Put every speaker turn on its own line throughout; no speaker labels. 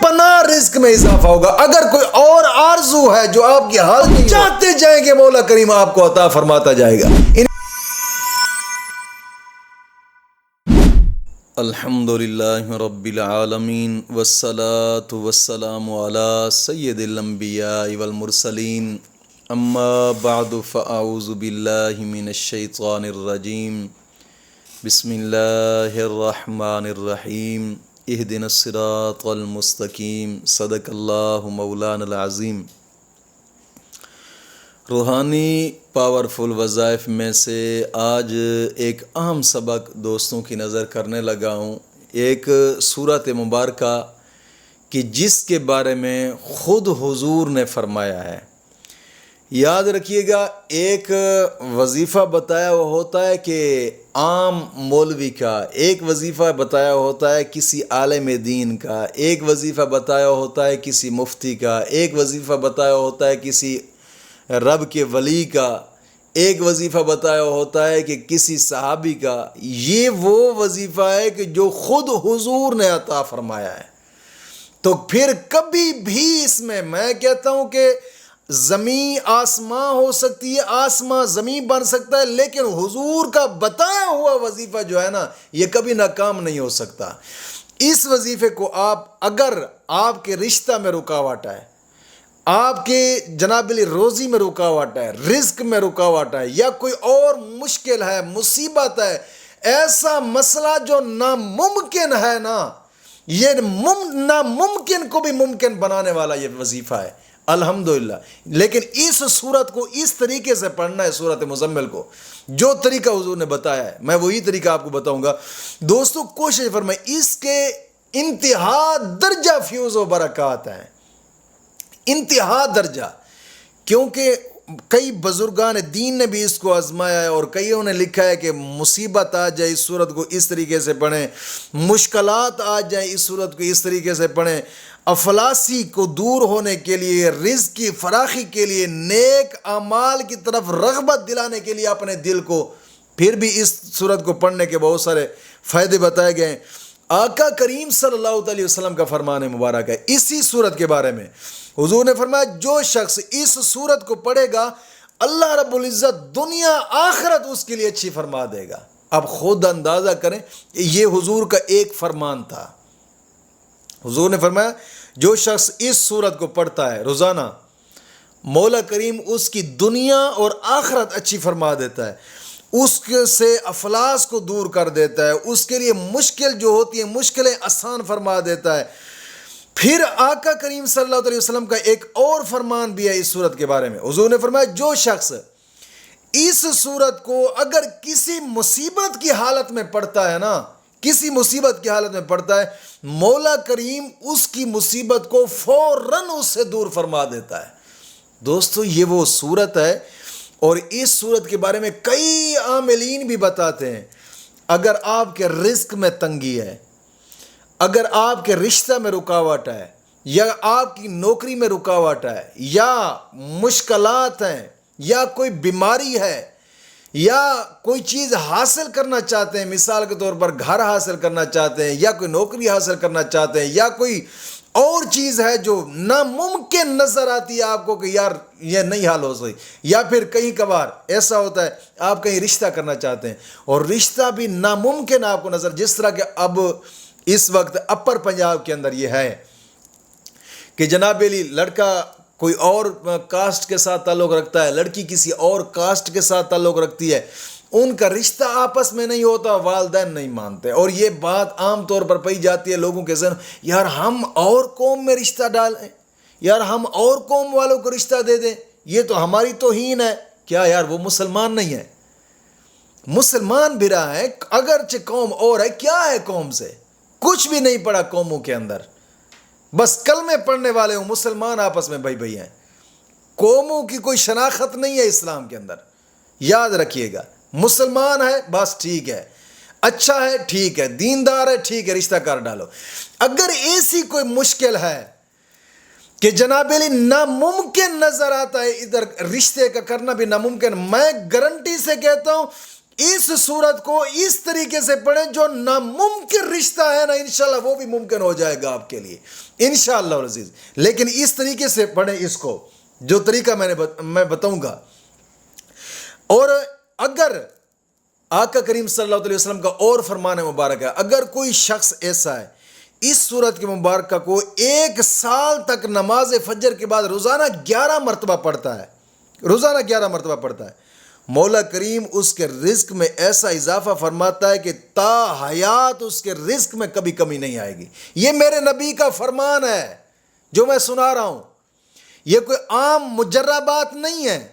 پنا رزق میں اضافہ ہوگا۔ اگر کوئی اور آرزو ہے جو آپ کی حال کی چاہتے جائیں گے مولا کریم آپ کو عطا فرماتا جائے گا۔ الحمدللہ رب العالمین والصلاة والسلام علی سید الانبیاء والمرسلین، اما بعد فاعوذ باللہ من الشیطان الرجیم، بسم اللہ الرحمن الرحیم، اہدنا الصراط المستقیم، صدق اللہ مولانا العظیم۔ روحانی پاورفل وظائف میں سے آج ایک اہم سبق دوستوں کی نظر کرنے لگا ہوں، ایک سورت مبارکہ کہ جس کے بارے میں خود حضور نے فرمایا ہے۔ یاد رکھیے گا، ایک وظیفہ بتایا ہوا ہوتا ہے کہ عام مولوی کا، ایک وظیفہ بتایا ہوتا ہے کسی عالم دین کا، ایک وظیفہ بتایا ہوتا ہے کسی مفتی کا، ایک وظیفہ بتایا ہوتا ہے کسی رب کے ولی کا، ایک وظیفہ بتایا ہوتا ہے کہ کسی صحابی کا۔ یہ وہ وظیفہ ہے کہ جو خود حضور نے عطا فرمایا ہے۔ تو پھر کبھی بھی اس میں کہتا ہوں کہ زمین آسماں ہو سکتی ہے، آسماں زمین بن سکتا ہے، لیکن حضور کا بتایا ہوا وظیفہ جو ہے نا یہ کبھی ناکام نہیں ہو سکتا۔ اس وظیفے کو اگر آپ کے رشتہ میں رکاوٹ ہے، آپ کے جناب روزی میں رکاوٹ ہے، رزق میں رکاوٹ ہے، یا کوئی اور مشکل ہے، مصیبت ہے، ایسا مسئلہ جو ناممکن ہے نا، یہ ناممکن کو بھی ممکن بنانے والا یہ وظیفہ ہے الحمدللہ۔ لیکن اس صورت کو اس طریقے سے پڑھنا ہے، صورت مزمل کو جو طریقہ حضور نے بتایا ہے میں وہی طریقہ آپ کو بتاؤں گا۔ دوستو کوشش فرمائیں، اس کے انتہا درجہ فیوز و برکات ہیں، انتہا درجہ، کیونکہ کئی بزرگان دین نے بھی اس کو آزمایا ہے اور کئیوں نے لکھا ہے کہ مصیبت آ جائے اس صورت کو اس طریقے سے پڑھیں، مشکلات آ جائیں اس صورت کو اس طریقے سے پڑھیں، افلاسی کو دور ہونے کے لیے، رزق کی فراخی کے لیے، نیک اعمال کی طرف رغبت دلانے کے لیے اپنے دل کو، پھر بھی اس صورت کو پڑھنے کے بہت سارے فائدے بتائے گئے ہیں۔ آقا کریم صلی اللہ علیہ وسلم کا فرمان مبارک ہے اسی صورت کے بارے میں۔ حضور نے فرمایا جو شخص اس صورت کو پڑھے گا اللہ رب العزت دنیا آخرت اس کے لیے اچھی فرما دے گا۔ اب خود اندازہ کریں، یہ حضور کا ایک فرمان تھا۔ حضور نے فرمایا جو شخص اس صورت کو پڑھتا ہے روزانہ، مولا کریم اس کی دنیا اور آخرت اچھی فرما دیتا ہے، اس سے افلاس کو دور کر دیتا ہے، اس کے لیے مشکل جو ہوتی ہیں مشکلیں آسان فرما دیتا ہے۔ پھر آقا کریم صلی اللہ علیہ وسلم کا ایک اور فرمان بھی ہے اس صورت کے بارے میں۔ حضور نے فرمایا جو شخص اس صورت کو اگر کسی مصیبت کی حالت میں پڑھتا ہے نا، کسی مصیبت کی حالت میں پڑھتا ہے، مولا کریم اس کی مصیبت کو فوراً اس سے دور فرما دیتا ہے۔ دوستو یہ وہ صورت ہے، اور اس صورت کے بارے میں کئی عاملین بھی بتاتے ہیں، اگر آپ کے رزق میں تنگی ہے، اگر آپ کے رشتہ میں رکاوٹ ہے، یا آپ کی نوکری میں رکاوٹ ہے، یا مشکلات ہیں، یا کوئی بیماری ہے، یا کوئی چیز حاصل کرنا چاہتے ہیں، مثال کے طور پر گھر حاصل کرنا چاہتے ہیں، یا کوئی نوکری حاصل کرنا چاہتے ہیں، یا کوئی اور چیز ہے جو ناممکن نظر آتی ہے آپ کو کہ یار یہ نہیں حل ہو سکتی، یا پھر کہیں کبھار ایسا ہوتا ہے آپ کہیں رشتہ کرنا چاہتے ہیں اور رشتہ بھی ناممکن آپ کو نظر، جس طرح کہ اب اس وقت اپر پنجاب کے اندر یہ ہے کہ جناب علی لڑکا کوئی اور کاسٹ کے ساتھ تعلق رکھتا ہے، لڑکی کسی اور کاسٹ کے ساتھ تعلق رکھتی ہے، ان کا رشتہ آپس میں نہیں ہوتا، والدین نہیں مانتے، اور یہ بات عام طور پر پائی جاتی ہے لوگوں کے ذہن، یار ہم اور قوم میں رشتہ ڈالیں، یار ہم اور قوم والوں کو رشتہ دے دیں، یہ تو ہماری توہین ہے۔ کیا یار وہ مسلمان نہیں ہے؟ مسلمان بھی رہا ہے، اگرچہ قوم اور ہے، کیا ہے قوم سے؟ کچھ بھی نہیں پڑا قوموں کے اندر، بس کلمے پڑھنے والے ہوں، مسلمان آپس میں بھائی بھائی ہیں، قوموں کی کوئی شناخت نہیں ہے اسلام کے اندر۔ یاد رکھیے گا، مسلمان ہے بس ٹھیک ہے، اچھا ہے ٹھیک ہے، دیندار ہے ٹھیک ہے، رشتہ کر ڈالو۔ اگر ایسی کوئی مشکل ہے کہ جناب علی ناممکن نظر آتا ہے، ادھر رشتے کا کرنا بھی ناممکن، میں گارنٹی سے کہتا ہوں اس صورت کو اس طریقے سے پڑھیں جو ناممکن رشتہ ہے نا انشاءاللہ وہ بھی ممکن ہو جائے گا آپ کے لیے انشاءاللہ العزیز. لیکن اس طریقے سے پڑھیں اس کو جو طریقہ میں بتاؤں گا. اور اگر آقا کریم صلی اللہ علیہ وسلم کا اور فرمان مبارک ہے، اگر کوئی شخص ایسا ہے اس صورت کی مبارکہ کو 1 سال تک نماز فجر کے بعد روزانہ 11 مرتبہ پڑھتا ہے، روزانہ 11 مرتبہ پڑھتا ہے، مولا کریم اس کے رزق میں ایسا اضافہ فرماتا ہے کہ تا حیات اس کے رزق میں کبھی کمی نہیں آئے گی. یہ میرے نبی کا فرمان ہے جو میں سنا رہا ہوں. یہ کوئی عام مجرہ بات نہیں ہے،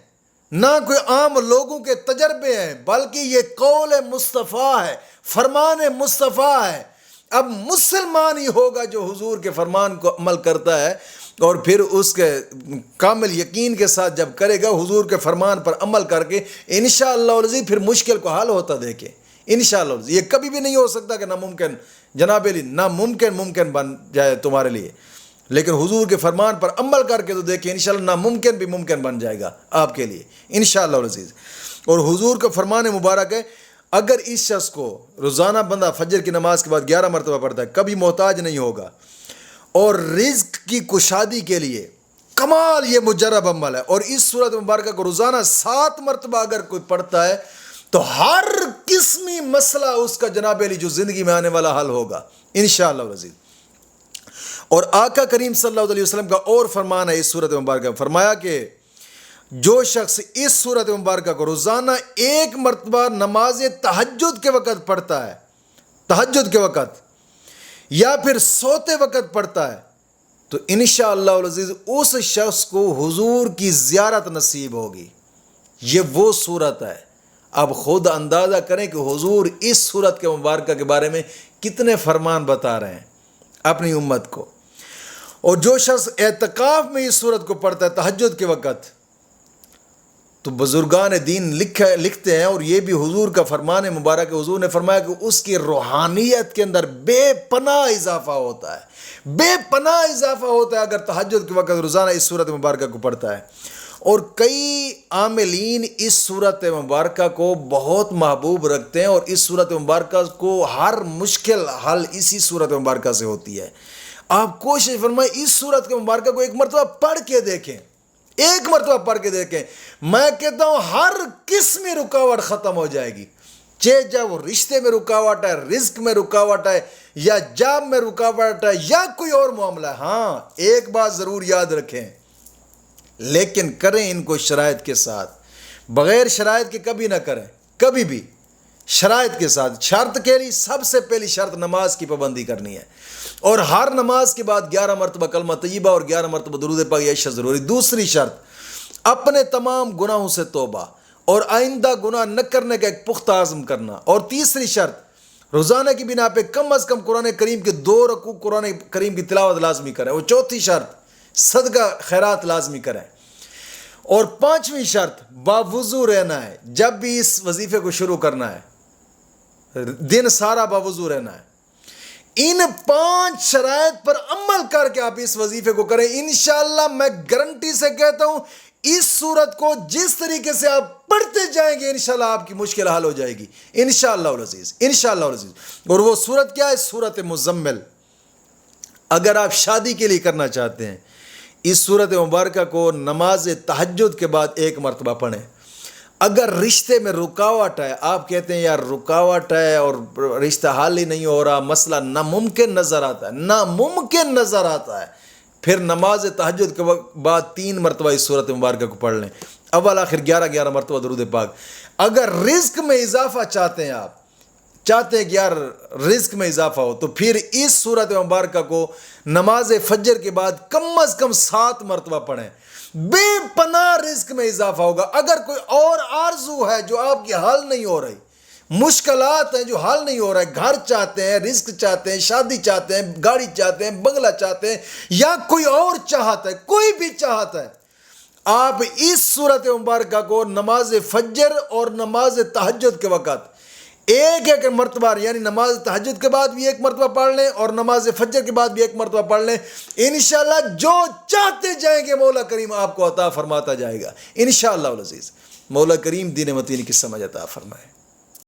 نہ کوئی عام لوگوں کے تجربے ہیں، بلکہ یہ قول مصطفیٰ ہے، فرمان مصطفیٰ ہے. اب مسلمان ہی ہوگا جو حضور کے فرمان کو عمل کرتا ہے اور پھر اس کے کامل یقین کے ساتھ جب کرے گا حضور کے فرمان پر عمل کر کے انشاءاللہ العزیز پھر مشکل کو حل ہوتا دیکھیں انشاءاللہ العزیز. یہ کبھی بھی نہیں ہو سکتا کہ ناممکن جناب علی ناممکن ممکن بن جائے تمہارے لیے، لیکن حضور کے فرمان پر عمل کر کے تو دیکھیں انشاءاللہ ناممکن بھی ممکن بن جائے گا آپ کے لیے انشاءاللہ العزیز. اور حضور کا فرمان مبارک ہے اگر اس شخص کو روزانہ بندہ فجر کی نماز کے بعد 11 مرتبہ پڑھتا ہے کبھی محتاج نہیں ہوگا، اور رزق کی کشادی کے لیے کمال یہ مجرب عمل ہے. اور اس صورت مبارکہ کو روزانہ 7 مرتبہ اگر کوئی پڑھتا ہے تو ہر قسمی مسئلہ اس کا جناب علی جو زندگی میں آنے والا حل ہوگا انشاءاللہ العزیز. اور آقا کریم صلی اللہ علیہ وسلم کا اور فرمان ہے اس صورت مبارکہ میں، فرمایا کہ جو شخص اس صورت مبارکہ کو روزانہ 1 مرتبہ نماز تہجد کے وقت پڑھتا ہے، تہجد کے وقت یا پھر سوتے وقت پڑھتا ہے تو انشاءاللہ العزیز اس شخص کو حضور کی زیارت نصیب ہوگی. یہ وہ صورت ہے. اب خود اندازہ کریں کہ حضور اس صورت کے مبارکہ کے بارے میں کتنے فرمان بتا رہے ہیں اپنی امت کو. اور جو شخص اعتکاف میں اس صورت کو پڑھتا ہے تہجد کے وقت تو بزرگان دین لکھتے ہیں، اور یہ بھی حضور کا فرمان مبارک ہے، حضور نے فرمایا کہ اس کی روحانیت کے اندر بے پناہ اضافہ ہوتا ہے، بے پناہ اضافہ ہوتا ہے اگر تہجد کے وقت روزانہ اس صورت مبارکہ کو پڑھتا ہے. اور کئی عاملین اس صورت مبارکہ کو بہت محبوب رکھتے ہیں، اور اس صورت مبارکہ کو ہر مشکل حل اسی صورت مبارکہ سے ہوتی ہے. آپ کوشش فرمائیں اس صورت کے مبارکہ کو 1 مرتبہ پڑھ کے دیکھیں، 1 مرتبہ پڑھ کے دیکھیں. میں کہتا ہوں ہر قسمی رکاوٹ ختم ہو جائے گی، چاہے وہ رشتے میں رکاوٹ ہے، رزق میں رکاوٹ ہے، یا جاب میں رکاوٹ ہے، یا کوئی اور معاملہ ہے. ہاں ایک بات ضرور یاد رکھیں، لیکن کریں ان کو شرائط کے ساتھ، بغیر شرائط کے کبھی نہ کریں، کبھی بھی شرائط کے ساتھ. شرط کے لیے سب سے پہلی شرط نماز کی پابندی کرنی ہے، اور ہر نماز کے بعد 11 مرتبہ کلمہ طیبہ اور 11 مرتبہ درود پاک یہ شرط ضروری. دوسری شرط اپنے تمام گناہوں سے توبہ اور آئندہ گناہ نہ کرنے کا ایک پختہ عزم کرنا. اور تیسری شرط روزانہ کی بنا پہ کم از کم قرآن کریم کے 2 رکوع قرآن کریم کی تلاوت لازمی کریں. اور چوتھی شرط صدقہ خیرات لازمی کریں. اور 5ویں شرط باوضو رہنا ہے. جب بھی اس وظیفے کو شروع کرنا ہے دن سارا باوضو رہنا ہے. ان 5 شرائط پر عمل کر کے آپ اس وظیفے کو کریں، انشاءاللہ میں گارنٹی سے کہتا ہوں اس صورت کو جس طریقے سے آپ پڑھتے جائیں گے انشاءاللہ آپ کی مشکل حل ہو جائے گی انشاءاللہ العزیز، انشاءاللہ العزیز. اور وہ صورت کیا ہے؟ صورت مزمل. اگر آپ شادی کے لیے کرنا چاہتے ہیں اس صورت مبارکہ کو نماز تہجد کے بعد 1 مرتبہ پڑھیں. اگر رشتے میں رکاوٹ ہے، آپ کہتے ہیں یار رکاوٹ ہے اور رشتہ حل ہی نہیں ہو رہا، مسئلہ ناممکن نظر آتا ہے، ناممکن نظر آتا ہے، پھر نماز تہجد کے بعد 3 مرتبہ اس صورت مبارکہ کو پڑھ لیں، اول آخر 11 مرتبہ درود پاک. اگر رزق میں اضافہ چاہتے ہیں، آپ چاہتے ہیں کہ یار رزق میں اضافہ ہو، تو پھر اس صورت مبارکہ کو نماز فجر کے بعد کم از کم 7 مرتبہ پڑھیں. بے پناہ رزق میں اضافہ ہوگا. اگر کوئی اور آرزو ہے جو آپ کی حل نہیں ہو رہی، مشکلات ہیں جو حل نہیں ہو رہا ہے، گھر چاہتے ہیں، رزق چاہتے ہیں، شادی چاہتے ہیں، گاڑی چاہتے ہیں، بنگلہ چاہتے ہیں، یا کوئی اور چاہتا ہے، کوئی بھی چاہتا ہے، آپ اس صورت مبارکہ کو نماز فجر اور نماز تہجد کے وقت 1 مرتبہ، یعنی نماز تہجد کے بعد بھی 1 مرتبہ پڑھ لیں اور نماز فجر کے بعد بھی 1 مرتبہ پڑھ لیں. انشاءاللہ جو چاہتے جائیں گے مولا کریم آپ کو عطا فرماتا جائے گا انشاءاللہ العزیز. مولا کریم دین متین کی سمجھ عطا فرمائے.